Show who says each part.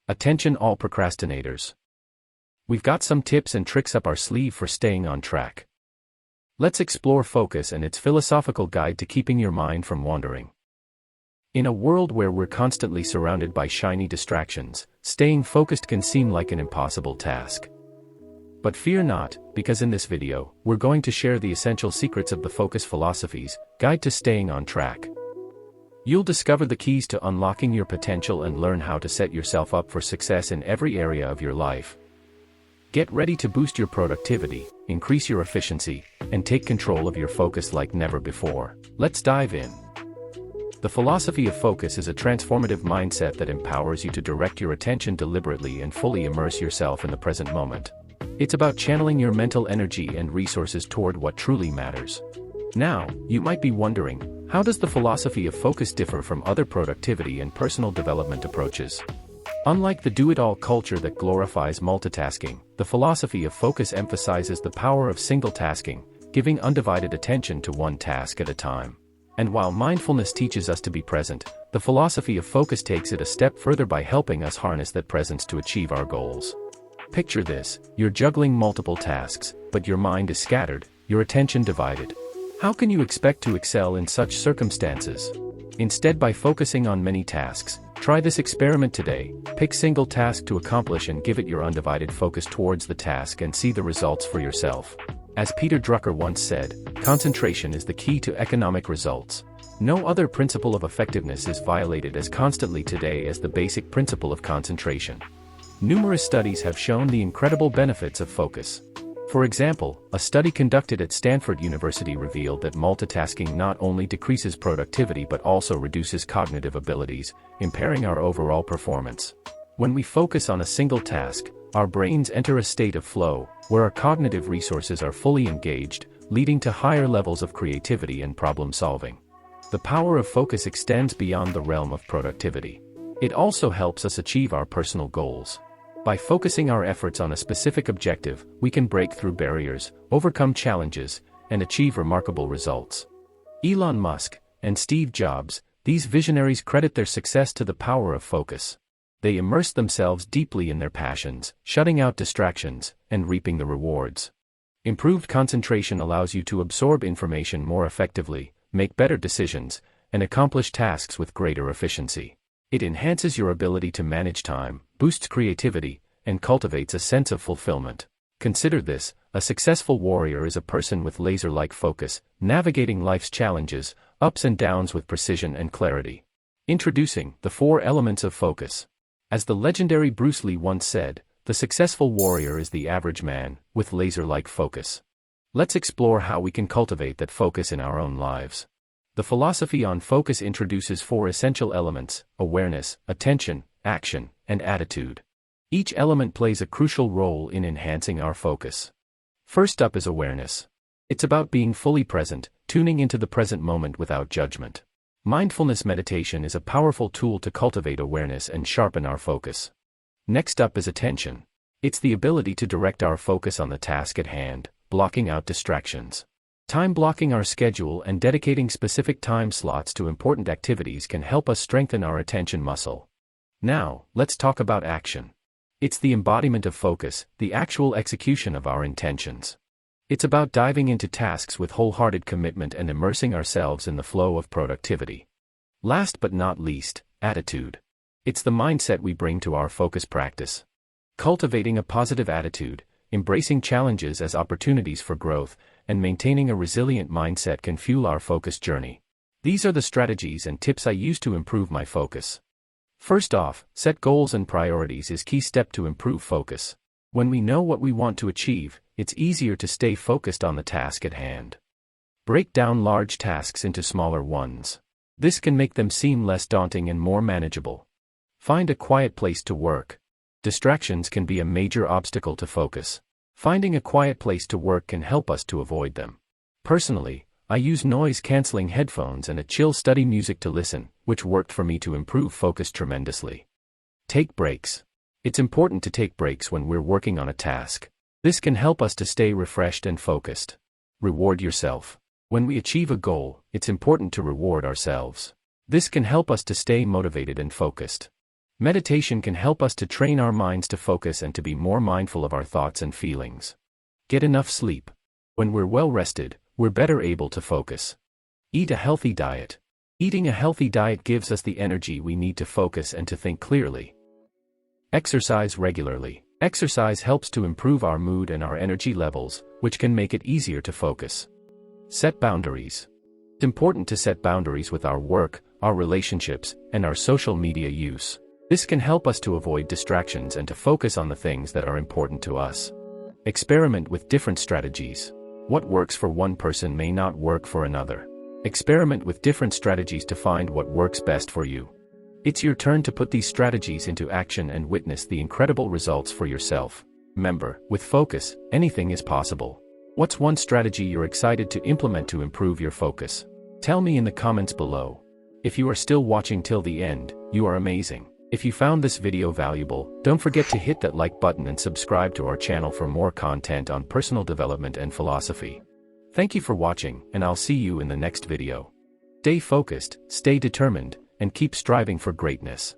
Speaker 1: Attention all procrastinators. We've got some tips and tricks up our sleeve for staying on track. Let's explore focus and its philosophical guide to keeping your mind from wandering. In a world where we're constantly surrounded by shiny distractions, staying focused can seem like an impossible task. But fear not, because in this video, we're going to share the essential secrets of the Focus Philosophy's Guide to Staying on Track. You'll discover the keys to unlocking your potential and learn how to set yourself up for success in every area of your life. Get ready to boost your productivity, increase your efficiency, and take control of your focus like never before. Let's dive in. The philosophy of focus is a transformative mindset that empowers you to direct your attention deliberately and fully immerse yourself in the present moment. It's about channeling your mental energy and resources toward what truly matters. Now, you might be wondering, how does the philosophy of focus differ from other productivity and personal development approaches? Unlike the do-it-all culture that glorifies multitasking, the philosophy of focus emphasizes the power of single-tasking, giving undivided attention to one task at a time. And while mindfulness teaches us to be present, the philosophy of focus takes it a step further by helping us harness that presence to achieve our goals. Picture this: you're juggling multiple tasks, but your mind is scattered, your attention divided. How can you expect to excel in such circumstances? Instead, by focusing on many tasks, try this experiment today. Pick a single task to accomplish and give it your undivided focus towards the task and see the results for yourself. As Peter Drucker once said, concentration is the key to economic results. No other principle of effectiveness is violated as constantly today as the basic principle of concentration. Numerous studies have shown the incredible benefits of focus. For example, a study conducted at Stanford University revealed that multitasking not only decreases productivity but also reduces cognitive abilities, impairing our overall performance. When we focus on a single task, our brains enter a state of flow, where our cognitive resources are fully engaged, leading to higher levels of creativity and problem solving. The power of focus extends beyond the realm of productivity. It also helps us achieve our personal goals. By focusing our efforts on a specific objective, we can break through barriers, overcome challenges, and achieve remarkable results. Elon Musk and Steve Jobs, these visionaries credit their success to the power of focus. They immerse themselves deeply in their passions, shutting out distractions, and reaping the rewards. Improved concentration allows you to absorb information more effectively, make better decisions, and accomplish tasks with greater efficiency. It enhances your ability to manage time, boosts creativity, and cultivates a sense of fulfillment. Consider this: a successful warrior is a person with laser-like focus, navigating life's challenges, ups and downs with precision and clarity. Introducing the 4 elements of focus. As the legendary Bruce Lee once said, the successful warrior is the average man, with laser-like focus. Let's explore how we can cultivate that focus in our own lives. The philosophy on focus introduces 4 essential elements: awareness, attention, action, and attitude. Each element plays a crucial role in enhancing our focus. First up is awareness. It's about being fully present, tuning into the present moment without judgment. Mindfulness meditation is a powerful tool to cultivate awareness and sharpen our focus. Next up is attention. It's the ability to direct our focus on the task at hand, blocking out distractions. Time blocking our schedule and dedicating specific time slots to important activities can help us strengthen our attention muscle. Now, let's talk about action. It's the embodiment of focus, the actual execution of our intentions. It's about diving into tasks with wholehearted commitment and immersing ourselves in the flow of productivity. Last but not least, attitude. It's the mindset we bring to our focus practice. Cultivating a positive attitude, embracing challenges as opportunities for growth, and maintaining a resilient mindset can fuel our focus journey. These are the strategies and tips I use to improve my focus. First off, set goals and priorities is a key step to improve focus. When we know what we want to achieve, it's easier to stay focused on the task at hand. Break down large tasks into smaller ones. This can make them seem less daunting and more manageable. Find a quiet place to work. Distractions can be a major obstacle to focus. Finding a quiet place to work can help us to avoid them. Personally, I use noise-canceling headphones and a chill study music to listen, which worked for me to improve focus tremendously. Take breaks. It's important to take breaks when we're working on a task. This can help us to stay refreshed and focused. Reward yourself. When we achieve a goal, it's important to reward ourselves. This can help us to stay motivated and focused. Meditation can help us to train our minds to focus and to be more mindful of our thoughts and feelings. Get enough sleep. When we're well rested, we're better able to focus. Eat a healthy diet. Eating a healthy diet gives us the energy we need to focus and to think clearly. Exercise regularly. Exercise helps to improve our mood and our energy levels, which can make it easier to focus. Set boundaries. It's important to set boundaries with our work, our relationships, and our social media use. This can help us to avoid distractions and to focus on the things that are important to us. Experiment with different strategies. What works for one person may not work for another. Experiment with different strategies to find what works best for you. It's your turn to put these strategies into action and witness the incredible results for yourself. Remember, with focus, anything is possible. What's one strategy you're excited to implement to improve your focus? Tell me in the comments below. If you are still watching till the end, you are amazing. If you found this video valuable, don't forget to hit that like button and subscribe to our channel for more content on personal development and philosophy. Thank you for watching, and I'll see you in the next video. Stay focused, stay determined, and keep striving for greatness.